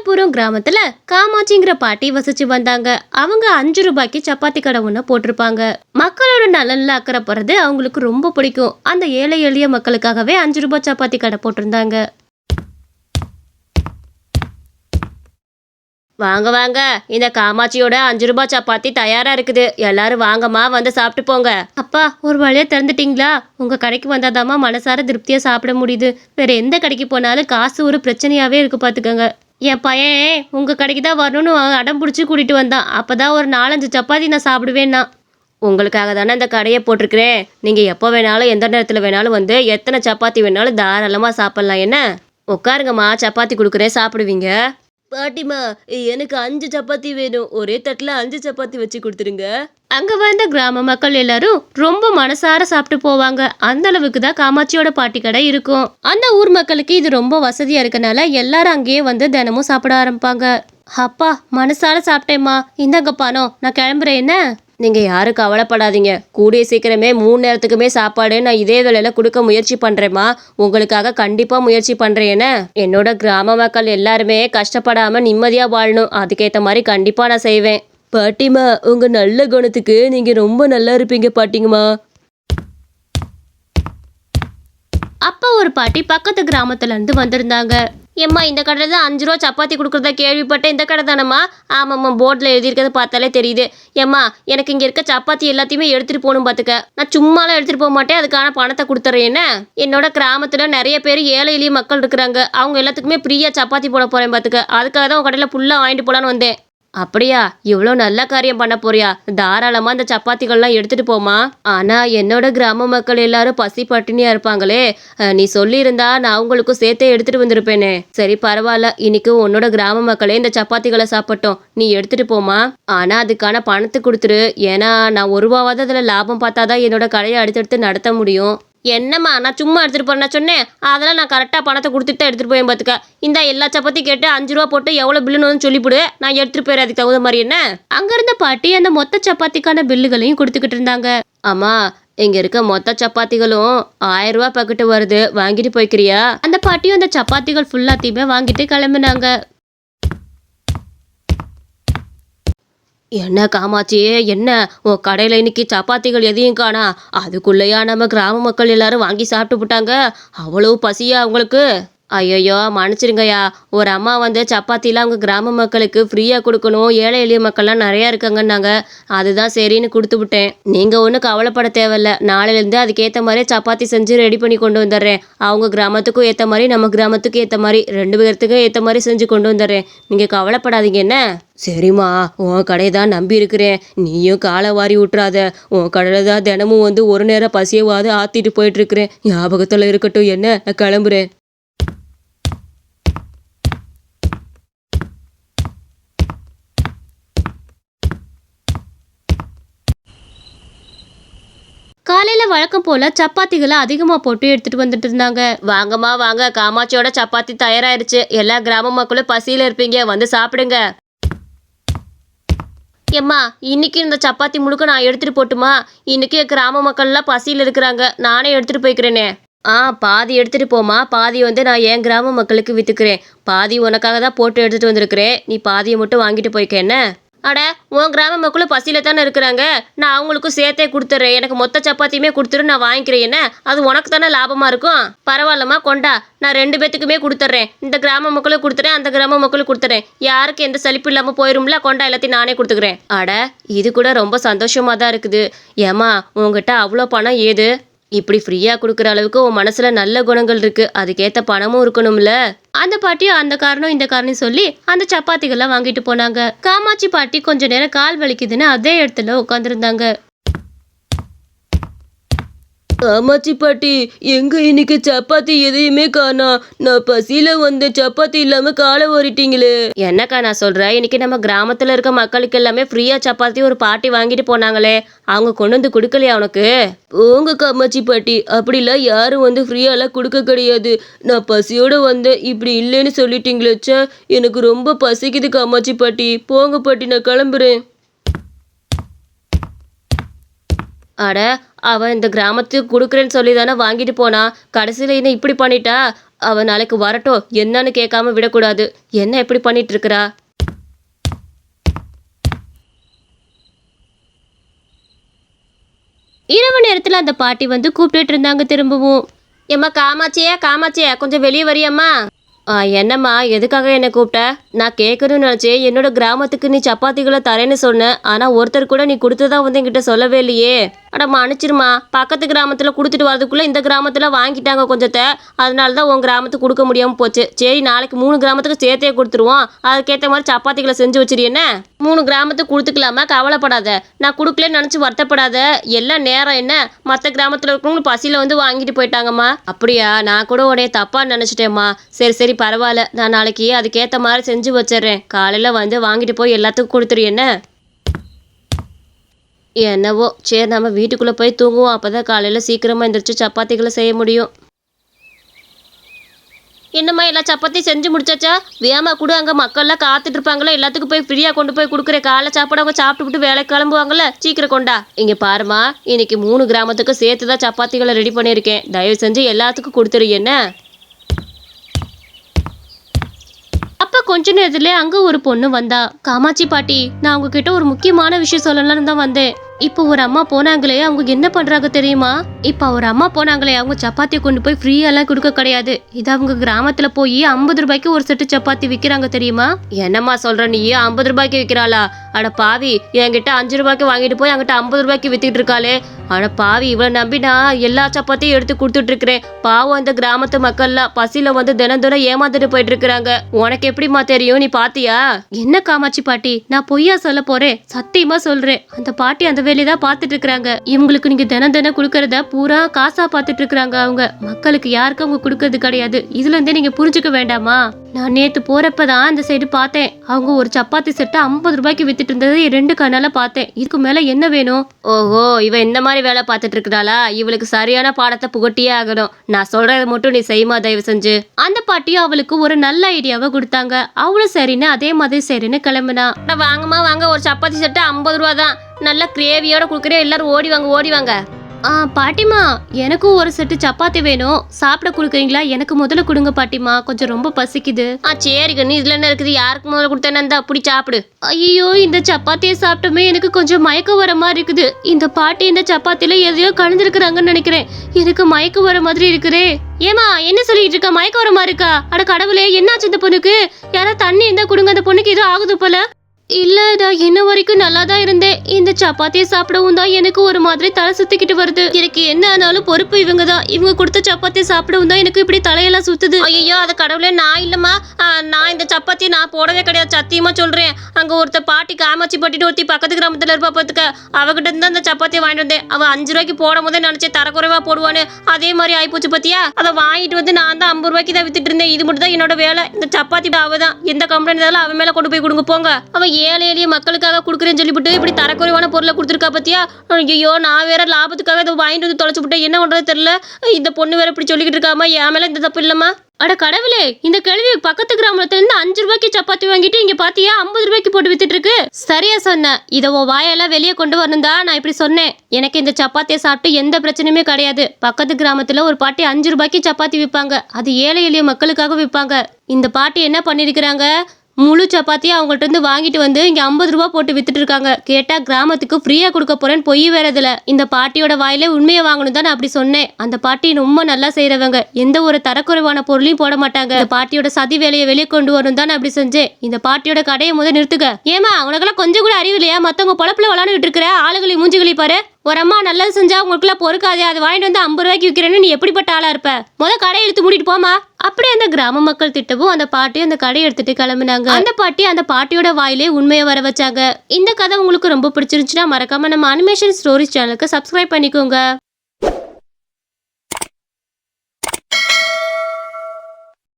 மாமல்லபுரம் கிராமத்துல காமாட்சிங்கிற பாட்டி வசிச்சு வந்தாங்க. அவங்க 5 ரூபாய்க்கு சப்பாத்தி கடை ஒண்ணு போட்டிருப்பாங்க. மக்களோட நலன்ல அக்கறை போறது அவங்களுக்கு ரொம்ப பிடிக்கும். அந்த ஏழை எளிய மக்களுக்காகவே 5 ரூபாய் சப்பாத்தி கடை போட்டிருந்தாங்க. வாங்க வாங்க, இந்த காமாட்சியோட 5 ரூபாய் சப்பாத்தி தயாரா இருக்குது. எல்லாரும் வாங்கம்மா, வந்து சாப்பிட்டு போங்க. அப்பா, ஒரு வழியா திறந்துட்டீங்களா? உங்க கடைக்கு வந்தாதாம்மா மனசார திருப்தியா சாப்பிட முடியுது. வேற எந்த கடைக்கு போனாலும் காசு ஒரு பிரச்சனையாவே இருக்கு பாத்துக்கோங்க. என் பையன் உங்க கடைக்கு தான் வரணும்னு அடம் பிடிச்சி கூட்டிட்டு வந்தான். அப்பதான் ஒரு 4-5 சப்பாத்தி நான் சாப்பிடுவேன்னா. உங்களுக்காக தானே இந்த கடையை போட்டிருக்கிறேன். நீங்க எப்போ வேணாலும் எந்த நேரத்துல வேணாலும் வந்து எத்தனை சப்பாத்தி வேணாலும் தாராளமா சாப்பிடலாம். என்ன, உட்காருங்கம்மா, சப்பாத்தி கொடுக்குறேன், சாப்பிடுவீங்க. பாட்டிமா, எனக்கு 5 சப்பாத்தி வேணும். ஒரே தட்டில் 5 சப்பாத்தி வச்சு கொடுத்துருங்க. அங்க வந்த கிராம மக்கள் எல்லாரும் ரொம்ப மனசார சாப்பிட்டு போவாங்க. அந்த அளவுக்கு தான் காமாட்சியோட பாட்டி கடை இருக்கும். அந்த ஊர் மக்களுக்கு இது ரொம்ப வசதியா இருக்கனால எல்லாரும் அங்கேயே வந்து தினமும் சாப்பிட ஆரம்பிப்பாங்க. அப்பா, மனசார சாப்பிட்டேம்மா, இந்தாங்க பணம், நான் கிளம்புறேன். என்ன, நீங்க யாரும் கவலைப்படாதீங்க. கூடிய சீக்கிரமே 3 நேரத்துக்குமே சாப்பாடு நான் இதே வேலையில கொடுக்க முயற்சி பண்றேம்மா. உங்களுக்காக கண்டிப்பா முயற்சி பண்றேன். என்னோட கிராம மக்கள் எல்லாருமே கஷ்டப்படாம நிம்மதியா வாழணும். அதுக்கேற்ற மாதிரி கண்டிப்பா நான் செய்வேன். பாட்டிமா, உங்க நல்ல குணத்துக்கு நீங்க ரொம்ப நல்லா இருப்பீங்க பாட்டிங்கம்மா. அப்ப ஒரு பாட்டி பக்கத்து கிராமத்துல இருந்து வந்திருந்தாங்க. ஏம்மா, இந்த கடையில் தான் 5 ரூபா சப்பாத்தி கொடுக்குறதா கேள்விப்பட்டேன். இந்த கடை தானம்மா? ஆமாம்மா, போர்டில் எழுதியிருக்கிறத பார்த்தாலே தெரியுது. ஏம்மா, எனக்கு இங்கே இருக்க சப்பாத்தி எல்லாத்தையுமே எடுத்துகிட்டு போகணும் பார்த்துக்க. நான் சும்மாலாம் எடுத்துகிட்டு போக மாட்டேன், அதுக்கான பணத்தை கொடுத்துட்றேன். என்ன, என்னோட கிராமத்தில் நிறைய பேர் ஏழை எளிய மக்கள் இருக்கிறாங்க. அவங்க எல்லாத்துக்குமே ஃப்ரீயாக சப்பாத்தி போட போகிறேன் பார்த்துக்க. அதுக்காக தான் உங்கள் கடையில் ஃபுல்லாக வாங்கிட்டு போகலான்னு வந்தேன். அப்படியா? இவ்வளோ நல்ல காரியம் பண்ண போறியா? தாராளமாக அந்த சப்பாத்திகள்லாம் எடுத்துகிட்டு போமா. ஆனால் என்னோட கிராம மக்கள் எல்லாரும் பசி பட்டினியாக இருப்பாங்களே. நீ சொல்லியிருந்தா நான் அவங்களுக்கும் சேர்த்தே எடுத்துகிட்டு வந்திருப்பேனே. சரி, பரவாயில்ல, இன்னைக்கு உன்னோட கிராம மக்களே இந்த சப்பாத்திகளை சாப்பிட்டோம். நீ எடுத்துகிட்டு போமா. ஆனால் அதுக்கான பணத்தை கொடுத்துரு. ஏன்னா நான் 1 ரூபாவாவது அதில் லாபம் பார்த்தாதான் என்னோட கடையை அடுத்தடுத்து நடத்த முடியும். என்னம்மா, நான் சும்மா எடுத்துகிட்டு போறேன் சொன்னேன். அதெல்லாம் நான் கரெக்டாக பணத்தை கொடுத்துட்டு தான் எடுத்துகிட்டு போய் பார்த்துக்க. இந்த எல்லா சப்பாத்தி கேட்டு 5 ரூபா போட்டு எவ்வளோ பில்லுன்னு சொல்லிவிடு. நான் எடுத்துகிட்டு போயிடுறேன் அதுக்கு தகுந்த மாதிரி. என்ன, அங்கேருந்த பாட்டி அந்த மொத்த சப்பாத்திக்கான பில்லுகளையும் கொடுத்துக்கிட்டு இருந்தாங்க. ஆமா, இங்க இருக்க மொத்த சப்பாத்திகளும் 1000 ரூபா பக்கெட்டு வருது, வாங்கிட்டு போய்க்கிறியா? அந்த பாட்டியும் அந்த சப்பாத்திகள் ஃபுல்லாத்தையுமே வாங்கிட்டு கிளம்புனாங்க. என்ன காமாட்சி, என்ன உன் கடையில் இன்னைக்கு சப்பாத்திகள் எதையும் காணா? அதுக்குள்ளேயா நம்ம கிராம மக்கள் எல்லாரும் வாங்கி சாப்பிட்டு போட்டாங்க? அவ்வளோ பசியா அவங்களுக்கு? ஐயோ, மன்னிச்சிருங்கய்யா. ஒரு அம்மா வந்து சப்பாத்திலாம் அவங்க கிராம மக்களுக்கு ஃப்ரீயாக கொடுக்கணும், ஏழை எளிய மக்கள்லாம் நிறையா இருக்காங்கன்னாங்க. அதுதான் சரின்னு கொடுத்து விட்டேன். நீங்கள் ஒன்றும் கவலைப்பட தேவையில்ல. நாளையிலேருந்து அதுக்கேற்ற மாதிரி சப்பாத்தி செஞ்சு ரெடி பண்ணி கொண்டு வந்துடுறேன். அவங்க கிராமத்துக்கும் ஏற்ற மாதிரி நம்ம கிராமத்துக்கும் ஏற்ற மாதிரி 2 பேர்த்துக்கும் ஏற்ற மாதிரி செஞ்சு கொண்டு வந்துடுறேன். நீங்கள் கவலைப்படாதீங்க. என்ன, சரிம்மா, உன் கடையை தான் நம்பி இருக்கிறேன். நீயும் காலை வாரி விட்டுறாத. உன் கடையில் தான் தினமும் வந்து ஒரு நேரம் பசியவாது ஆற்றிட்டு போயிட்டுருக்கிறேன். ஞாபகத்தில் இருக்கட்டும். என்ன, நான் கிளம்புறேன். காலையில வழக்கம் போல சப்பாத்திகளை அதிகமா போட்டு எடுத்துட்டு வந்துட்டு இருந்தாங்க. வாங்கம்மா வாங்க, காமாட்சியோட சப்பாத்தி தயாராயிருச்சு. எல்லா கிராம மக்களும் பசியில இருப்பீங்க, வந்து சாப்பிடுங்க. ஏம்மா, இன்னைக்கு இந்த சப்பாத்தி முழுக்க நான் எடுத்துட்டு போட்டுமா? இன்னைக்கு கிராம மக்கள்லாம் பசியில இருக்கிறாங்க, நானே எடுத்துட்டு போய்க்கிறேனே. பாதி எடுத்துட்டு போமா, பாதி வந்து நான் என் கிராம மக்களுக்கு வித்துக்கிறேன். பாதி உனக்காக தான் போட்டு எடுத்துட்டு வந்திருக்கிறேன். நீ பாதியை மட்டும் வாங்கிட்டு போய்க்க. என்ன, அட, உன் கிராம மக்களும் பசியில தானே இருக்கிறாங்க. நான் அவங்களுக்கும் சேர்த்தே கொடுத்துட்றேன். எனக்கு மொத்த சப்பாத்தியுமே கொடுத்துரு, நான் வாங்கிக்கிறேன். என்ன, அது உனக்கு தானே லாபமா இருக்கும். பரவாயில்லம்மா, கொண்டா, நான் 2 பேத்துக்குமே கொடுத்துட்றேன். இந்த கிராம மக்களும் கொடுத்துறேன், அந்த கிராம மக்களும் கொடுத்துறேன். யாருக்கு எந்த சலிப்பு இல்லாமல் போயிரும்ல, கொண்டா, எல்லாத்தையும் நானே கொடுத்துக்கிறேன். அட, இது கூட ரொம்ப சந்தோஷமா தான் இருக்குது. ஏமா, உங்ககிட்ட அவ்வளோ பணம் ஏது? இப்படி ஃப்ரீயாக கொடுக்குற அளவுக்கு உன் மனசில் நல்ல குணங்கள் இருக்குது. அதுக்கேற்ற பணமும் இருக்கணும்ல. அந்த பாட்டியும் அந்த காரணம் இந்த காரணம் சொல்லி அந்த சப்பாத்திகள்லாம் வாங்கிட்டு போனாங்க. காமாட்சி பாட்டி கொஞ்ச நேரம் கால் வலிக்குதுன்னு அதே இடத்துல உட்காந்துருந்தாங்க. காமாட்சி பாட்டி, எங்க இன்னைக்கு சப்பாத்தி எதையுமே காணா? நான் பசியில வந்த சப்பாத்தி இல்லாம காலை ஓரிட்டீங்களே. என்னக்கா நான் சொல்கிறேன், இன்னைக்கு நம்ம கிராமத்தில் இருக்க மக்களுக்கு எல்லாமே ஃப்ரீயாக சப்பாத்தி ஒரு பாட்டி வாங்கிட்டு போனாங்களே, அவங்க கொண்டு வந்து கொடுக்கலையா உனக்கு? போங்க காமாட்சி பாட்டி, அப்படிலாம் யாரும் வந்து ஃப்ரீயாலாம் கொடுக்க கிடையாது. நான் பசியோட வந்தேன், இப்படி இல்லைன்னு சொல்லிட்டீங்களேச்சா. எனக்கு ரொம்ப பசிக்குது காமாட்சி பாட்டி. போங்க பாட்டி, நான் கிளம்புறேன். அட, அவன் இந்த கிராமத்துக்கு கொடுக்குறேன்னு சொல்லி தானே வாங்கிட்டு போனா, கடைசியில் என்ன இப்படி பண்ணிட்டா? அவ நாளைக்கு வரட்டும், என்னன்னு கேட்காம விடக்கூடாது. என்ன எப்படி பண்ணிட்டு இருக்கிறா? இரவு நேரத்துல அந்த பாட்டி வந்து கூப்பிட்டுட்டு இருந்தாங்க திரும்பவும். ஏம்மா காமாட்சியா கொஞ்சம் வெளியே வரியாம்மா? என்னம்மா, எதுக்காக என்னை கூப்பிட்ட? நான் கேட்கணும்னு நினச்சேன். என்னோட கிராமத்துக்கு நீ சப்பாத்திகளை தரேன்னு சொன்ன, ஆனால் ஒருத்தர் கூட நீ கொடுத்ததா வந்து என்கிட்ட சொல்லவே இல்லையே. அட மன்னிச்சிருமா, பக்கத்து கிராமத்தில் கொடுத்துட்டு வரதுக்குள்ளே இந்த கிராமத்தில் வாங்கிட்டாங்க கொஞ்சத்தை, அதனால தான் உன் கிராமத்துக்கு கொடுக்க முடியாமல் போச்சு. சரி, நாளைக்கு 3 கிராமத்துக்கு சேர்த்தே கொடுத்துருவோம். அதுக்கேற்ற மாதிரி சப்பாத்திகளை செஞ்சு வச்சிரு. என்ன 3 கிராமத்துக்கு கொடுத்துக்கலாமா? கவலைப்படாத, நான் கொடுக்கலன்னு நினச்சி வருத்தப்படாத. எல்லாம் நேரம் என்ன, மற்ற கிராமத்தில் இருக்கவங்களும் பசியில் வந்து வாங்கிட்டு போயிட்டாங்கம்மா. அப்படியா? நான் கூட உடைய தப்பாக நினச்சிட்டேம்மா. சரி பரவாயில்ல, நான் நாளைக்கு அதுக்கேற்ற மாதிரி செஞ்சு வச்சிடுறேன். காலையில் வந்து வாங்கிட்டு போய் எல்லாத்துக்கும் கொடுத்துரு. என்னவோ, சரி நம்ம வீட்டுக்குள்ளே போய் தூங்குவோம். அப்போ தான் காலையில் சீக்கிரமாக எந்திரிச்சு சப்பாத்திகளை செய்ய முடியும். என்னம்மா, எல்லா சப்பாத்தியும் செஞ்சு முடிச்சாச்சா? வேமா கூட, அங்கே மக்கள்லாம் காத்துட்டு இருப்பாங்களா, எல்லாத்துக்கும் போய் ஃப்ரீயாக கொண்டு போய் கொடுக்குறேன். காலைல சாப்பாடு அவங்க சாப்பிட்டுவிட்டு வேலைக்கு கிளம்புவாங்கள்ல, சீக்கிரம் கொண்டா. இங்கே பாருமா, இன்னைக்கு 3 கிராமத்துக்கு சேர்த்து தான் சப்பாத்திகளை ரெடி பண்ணியிருக்கேன். தயவு செஞ்சு எல்லாத்துக்கும் கொடுத்துரு. அப்ப கொஞ்ச நேரத்துல அங்க ஒரு பொண்ணு வந்தா. காமாட்சி பாட்டி, நான் உங்ககிட்ட ஒரு முக்கியமான விஷயம் சொல்லலாம்னு தான் வந்தேன். இப்போ ஒரு அம்மா போனாங்களே, அவங்க என்ன பண்றாங்க தெரியுமா? இப்போ ஒரு அம்மா போனாங்களே, அவங்க சப்பாத்தியை கொண்டு போய் ஃப்ரீயெல்லாம் கொடுக்க கிடையாது. இது அவங்க கிராமத்துல போய் 50 ரூபாய்க்கு ஒரு செட்டு சப்பாத்தி விற்கிறாங்க தெரியுமா? என்னம்மா சொல்ற நீ? 50 ரூபாய்க்கு விற்கிறாளா? அட பாவி, என்கிட்ட 5 ரூபாய்க்கு வாங்கிட்டு போய் அங்கிட்ட 50 ரூபாய்க்கு வித்துட்டு இருக்காளே. அட பாவி, இவ்வளவு நம்பி நான் எல்லா சப்பாத்தியும் எடுத்து கொடுத்துட்டு இருக்கிறேன். பாவம், இந்த கிராமத்து மக்கள்லாம் பசியில வந்து தினம் ஏமாந்துட்டு போயிட்டு இருக்கிறாங்க. உனக்கு எப்படிமா தெரியும்? நீ பாத்தியா? என்ன காமாட்சி பாட்டி, நான் பொய்யா சொல்ல போறேன்? சத்தியமா சொல்றேன், அந்த பாட்டி அந்த வேலையதான் பாத்துட்டு இருக்காங்க. இவங்களுக்கு நீங்க தினம் கொடுக்கறத பூரா காசா பாத்துட்டு இருக்காங்க. அவங்க மக்களுக்கு யாருக்கும் அவங்க கொடுக்கறது கிடையாது. இதுல இருந்தே நீங்க புரிஞ்சுக்க வேண்டாமா? நான் நேத்து போறப்பதான் அந்த சைடு பார்த்தேன். அவங்க ஒரு சப்பாத்தி செட்டை 50 ரூபாய்க்கு வித்துட்டு இருந்ததை 2 கண்ணால பார்த்தேன். இதுக்கு மேல என்ன வேணும்? ஓஹோ, இவ இந்த மாதிரி வேலை பார்த்துட்டு இருக்கிறாளா? இவளுக்கு சரியான பாடத்தை புகட்டியே ஆகணும். நான் சொல்றதை மட்டும் நீ செய்யுமா தயவு செஞ்சு. அந்த பாட்டியும் அவளுக்கு ஒரு நல்ல ஐடியாவை கொடுத்தாங்க. அவளும் சரின்னு அதே மாதிரி சரின்னு கிளம்புனா. வாங்கம்மா வாங்க, ஒரு சப்பாத்தி செட்டு 50 ரூபா தான். நல்ல கிரேவியோட கொடுக்குறேன், எல்லாரும் ஓடி வாங்க. பாட்டிமா, எனக்கும் ஒரு செட்டு சப்பாத்தி வேணும். சாப்பிட கொடுக்குறீங்களா? எனக்கு முதல்ல கொடுங்க பாட்டிமா, கொஞ்சம் ரொம்ப பசிக்குது. சரி கண்ணு, இதுல என்ன இருக்குது? யாருக்கு முதல்ல கொடுத்தேன்னா அப்படி சாப்பிடு. ஐயோ, இந்த சப்பாத்தியை சாப்பிட்டுமே எனக்கு கொஞ்சம் மயக்கம் வர மாதிரி இருக்குது. இந்த பாட்டி இந்த சப்பாத்தில எதையோ கலந்துருக்குறாங்கன்னு நினைக்கிறேன். எனக்கு மயக்கம் வர மாதிரி இருக்குதே. ஏமா, என்ன சொல்லிட்டு இருக்கா? மயக்கம் வர மாதிரி இருக்கா? அட கடவுளே, என்னாச்சு இந்த பொண்ணுக்கு? யாராவது தண்ணி இருந்தா கொடுங்க, அந்த பொண்ணுக்கு ஏதோ ஆகுது போல. இல்ல, நான் இன்ன வரைக்கும் நல்லா தான் இருந்தேன். இந்த சப்பாத்தியை சாப்பிடவும் தான் எனக்கு ஒரு மாதிரி தலை சுத்திக்கிட்டு வருது. எனக்கு என்ன ஆனாலும் பொறுப்பு இவங்க தான். இவங்க கொடுத்த சப்பாத்தியை சாப்பிடவும் தான் எனக்கு இப்படி தலையெல்லாம் சுத்துது. ஐயோ, அது கடவுளே, நான் இல்லம்மா. நான் இந்த சப்பாத்தியை நான் போடவே கிடையாது, சத்தியமா சொல்றேன். அங்க ஒருத்த பாட்டி, காமாட்சி பாட்டிட்டு ஒருத்தி பக்கத்து கிராமத்துல இருப்பா பாத்துக்க, அவகிட்ட இருந்து அந்த சப்பாத்தியை வாங்கிட்டு வந்தேன். அவன் 5 ரூபாய்க்கு போடும் போதே நினைச்சேன் தரக்குறைவா போடுவான்னு. அதே மாதிரி ஆயிப்போச்சு பத்தியா. அதை வாங்கிட்டு வந்து நான் தான் 50 ரூபாய்க்கு தான் வித்துட்டு இருந்தேன். இது மட்டும் தான் என்னோட வேலை. இந்த சப்பாத்தி அவதான் எந்த கம்ப்ளைண்ட் இருந்தாலும் அவன் மேல கொண்டு போய் கொடுங்க போங்க. அவன் ஏழை எளிய மக்களுக்காக கொடுக்குறேன்னு சொல்லிவிட்டு இப்படி தரக்குறைவான பொருளை கொடுத்துருக்கா பத்தியா. ஐயோ, நான் வேற லாபத்துக்காக இதை வாங்கிட்டு வந்து தொலைச்சு விட்டேன். என்ன பண்றது தெரியல. இந்த பொண்ணு வேற இப்படி சொல்லிக்கிட்டு இருக்காமா, என் மேல இந்த தப்பு இல்லம்மா. அட கடவுளே, இந்த கேள்வி பக்கத்து கிராமத்துல இருந்து 5 ரூபாய்க்கு சப்பாத்தி வாங்கிட்டு இங்க பாத்தியா 50 ரூபாய்க்கு போட்டு வித்துட்டு இருக்கு. சரியா சொன்ன. இத வாயெல்லாம் வெளியே கொண்டு வரணும் தான் நான் இப்படி சொன்னேன். எனக்கு இந்த சப்பாத்தியை சாப்பிட்டு எந்த பிரச்சனையுமே கிடையாது. பக்கத்து கிராமத்துல ஒரு பாட்டி 5 ரூபாய்க்கு சப்பாத்தி விற்பாங்க. அது ஏழை எளிய மக்களுக்காக விற்பாங்க. இந்த பாட்டி என்ன பண்ணிருக்கிறாங்க, முழு சப்பாத்தியை அவங்கள்ட்ட இருந்து வாங்கிட்டு வந்து இங்க 50 ரூபா போட்டு வித்துட்டு இருக்காங்க. கேட்டா கிராமத்துக்கு ஃப்ரீயா கொடுக்க போறேன்னு பொய் வேறதுல. இந்த பாட்டியோட வாயிலே உண்மையை வாங்கணும் தான் நான் அப்படி சொன்னேன். அந்த பாட்டி ரொம்ப நல்லா செய்யறவங்க, எந்த ஒரு தரக்குறைவான பொருளையும் போட மாட்டாங்க. இந்த பாட்டியோட சதி வேலையை வெளியே கொண்டு வரணும் தான் நான் அப்படி செஞ்சேன். இந்த பாட்டியோட கடையை முதல் நிறுத்துக்க. ஏமா, உனக்கெல்லாம் கொஞ்சம் கூட அறிவு இல்லையா? மத்தவங்க பொழப்புல விளாண்டுட்டு இருக்கிற ஆளுகளை மூஞ்சிகளை பாரு. ஒரு அம்மா நல்லது செஞ்சா உங்களுக்குலாம் பொறுக்காதே, அது வாங்கிட்டு வந்து 50 ரூபாய்க்கு விற்கிறேன்னு நீ எப்படிப்பட்ட ஆளா இருப்ப? கடையை இழுத்து மூடிட்டு போமா. அப்படியே அந்த கிராம மக்கள் திட்டவும் அந்த பாட்டி அந்த கடையை எடுத்துட்டு கிளம்பினாங்க. அந்த பாட்டி அந்த பாட்டியோட வாயிலே உண்மையை வர வச்சாங்க. இந்த கதை உங்களுக்கு ரொம்ப பிடிச்சிருந்துச்சுன்னா மறக்காம நம்ம அனிமேஷன் ஸ்டோரிஸ் சேனலுக்கு சப்ஸ்கிரைப் பண்ணிக்கோங்க.